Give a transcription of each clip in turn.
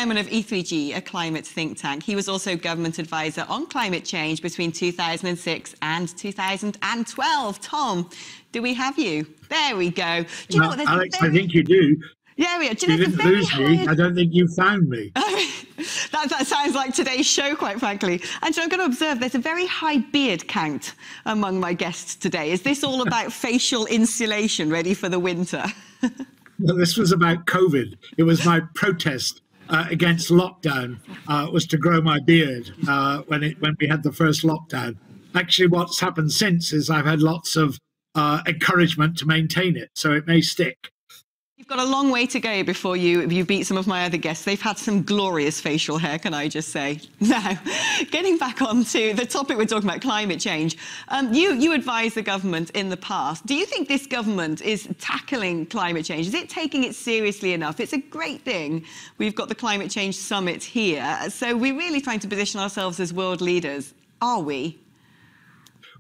chairman of E3G, a climate think tank. He was also government advisor on climate change between 2006 and 2012. Tom, do we have you? There we go. Do you know what? Alex, I think you do. Yeah, we are. You didn't lose me. I don't think you found me. That sounds like today's show, quite frankly. And so I'm going to observe there's a very high beard count among my guests today. Is this all about facial insulation ready for the winter? Well, this was about COVID. It was my protest against lockdown was to grow my beard when we had the first lockdown. Actually, what's happened since is I've had lots of encouragement to maintain it, so it may stick. You've got a long way to go before you beat some of my other guests. They've had some glorious facial hair, can I just say. Now, getting back on to the topic we're talking about, climate change. You advised the government in the past. Do you think this government is tackling climate change? Is it taking it seriously enough? It's a great thing. We've got the Climate Change Summit here. So we're really trying to position ourselves as world leaders. Are we?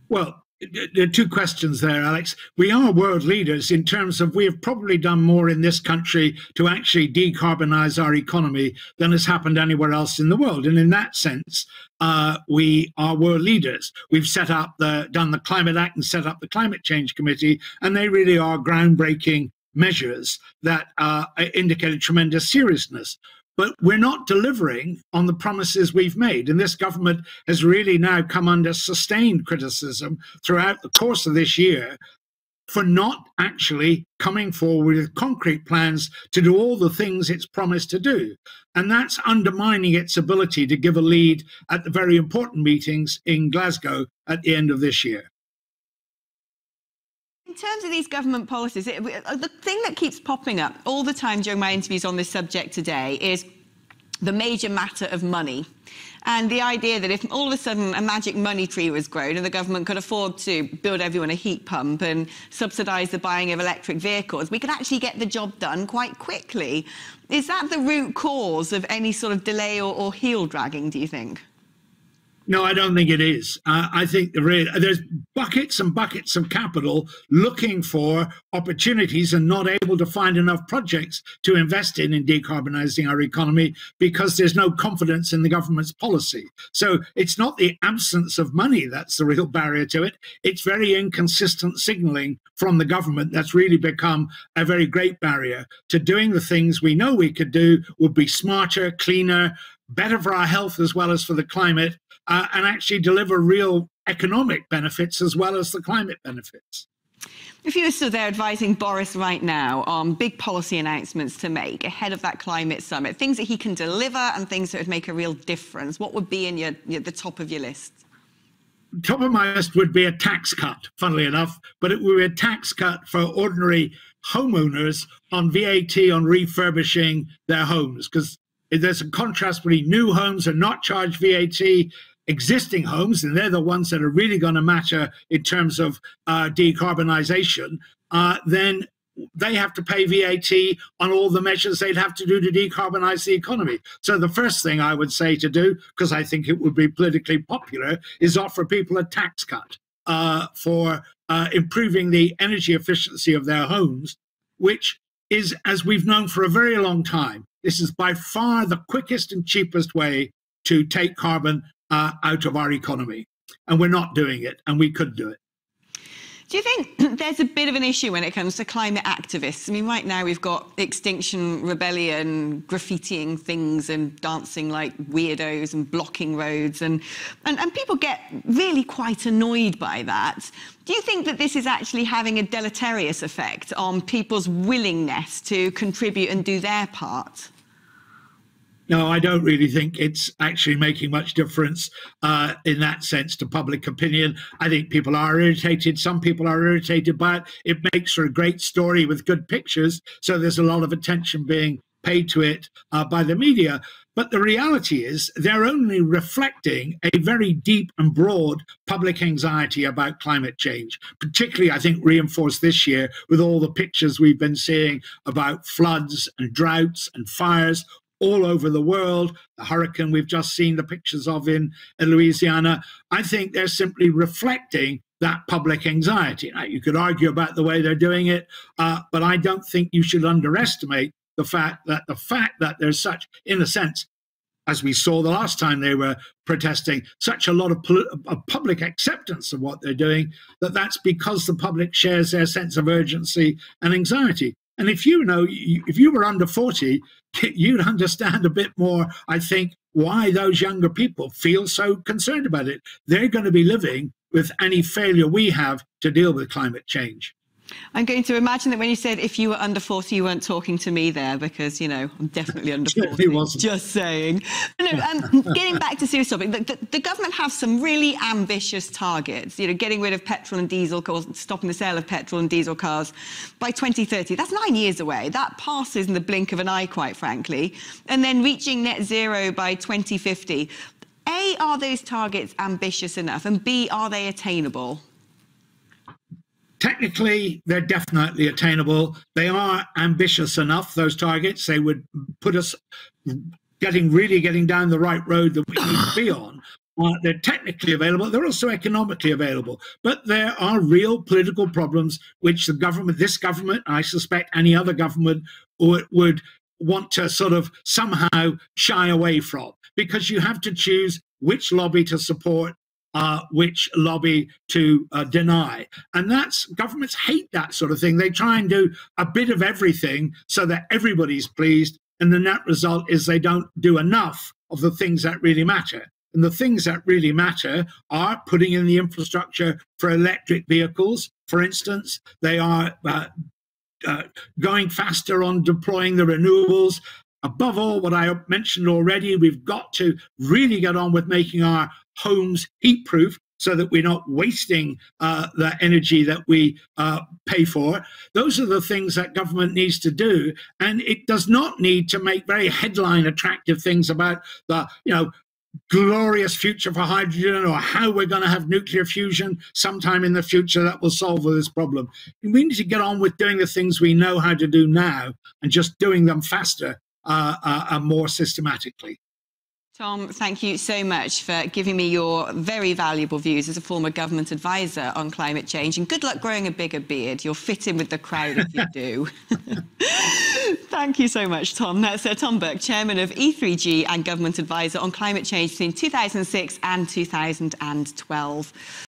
Well, there are two questions there, Alex. We are world leaders in terms of we have probably done more in this country to actually decarbonize our economy than has happened anywhere else in the world. And in that sense, we are world leaders. We've done the Climate Act and set up the Climate Change Committee, and they really are groundbreaking measures that indicate a tremendous seriousness. But we're not delivering on the promises we've made. And this government has really now come under sustained criticism throughout the course of this year for not actually coming forward with concrete plans to do all the things it's promised to do. And that's undermining its ability to give a lead at the very important meetings in Glasgow at the end of this year. In terms of these government policies, the thing that keeps popping up all the time during my interviews on this subject today is the major matter of money. And the idea that if all of a sudden a magic money tree was grown and the government could afford to build everyone a heat pump and subsidise the buying of electric vehicles, we could actually get the job done quite quickly. Is that the root cause of any sort of delay or heel dragging, do you think? No, I don't think it is. I think there's buckets and buckets of capital looking for opportunities and not able to find enough projects to invest in decarbonising our economy because there's no confidence in the government's policy. So it's not the absence of money that's the real barrier to it. It's very inconsistent signalling from the government that's really become a very great barrier to doing the things we know we could do would be smarter, cleaner, better for our health as well as for the climate, and actually deliver real economic benefits as well as the climate benefits. If you were still there advising Boris right now on big policy announcements to make ahead of that climate summit, things that he can deliver and things that would make a real difference, what would be in the top of your list? Top of my list would be a tax cut, funnily enough, but it would be a tax cut for ordinary homeowners on VAT on refurbishing their homes, because there's a contrast between new homes and not charged VAT, existing homes, and they're the ones that are really going to matter in terms of decarbonisation, then they have to pay VAT on all the measures they'd have to do to decarbonise the economy. So the first thing I would say to do, because I think it would be politically popular, is offer people a tax cut for improving the energy efficiency of their homes, which is, as we've known for a very long time, this is by far the quickest and cheapest way to take carbon out of our economy. And we're not doing it, and we could do it. Do you think there's a bit of an issue when it comes to climate activists? I mean, right now we've got Extinction Rebellion graffitiing things and dancing like weirdos and blocking roads, and people get really quite annoyed by that. Do you think that this is actually having a deleterious effect on people's willingness to contribute and do their part? No, I don't really think it's actually making much difference in that sense to public opinion. I think people are irritated. Some people are irritated by it. It makes for a great story with good pictures. So there's a lot of attention being paid to it by the media. But the reality is they're only reflecting a very deep and broad public anxiety about climate change, particularly, I think, reinforced this year with all the pictures we've been seeing about floods and droughts and fires all over the world, the hurricane we've just seen the pictures of in Louisiana. I think they're simply reflecting that public anxiety. Now, you could argue about the way they're doing it, but I don't think you should underestimate the fact that there's such, in a sense, as we saw the last time they were protesting, such a lot of public acceptance of what they're doing, that's because the public shares their sense of urgency and anxiety. And if you were under 40, you'd understand a bit more, I think, why those younger people feel so concerned about it. They're going to be living with any failure we have to deal with climate change. I'm going to imagine that when you said if you were under 40, you weren't talking to me there, because, I'm definitely under 40. Just saying. No, getting back to serious topic, the government have some really ambitious targets, getting rid of petrol and diesel cars, stopping the sale of petrol and diesel cars by 2030. That's 9 years away. That passes in the blink of an eye, quite frankly. And then reaching net zero by 2050. A, are those targets ambitious enough? And B, are they attainable? Technically, they're definitely attainable. They are ambitious enough, those targets. They would put us getting down the right road that we need to be on. They're technically available. They're also economically available. But there are real political problems which this government, I suspect any other government, would want to sort of somehow shy away from, because you have to choose which lobby to support, which lobby to deny. And governments hate that sort of thing. They try and do a bit of everything so that everybody's pleased. And the net result is they don't do enough of the things that really matter. And the things that really matter are putting in the infrastructure for electric vehicles, for instance. They are going faster on deploying the renewables. Above all, what I mentioned already, we've got to really get on with making our homes heat-proof so that we're not wasting the energy that we pay for. Those are the things that government needs to do. And it does not need to make very headline attractive things about the, glorious future for hydrogen, or how we're going to have nuclear fusion sometime in the future that will solve this problem. We need to get on with doing the things we know how to do now and just doing them faster and more systematically. Tom, thank you so much for giving me your very valuable views as a former government advisor on climate change. And good luck growing a bigger beard. You'll fit in with the crowd if you do. Thank you so much, Tom. That's Tom Burke, chairman of E3G and government advisor on climate change between 2006 and 2012.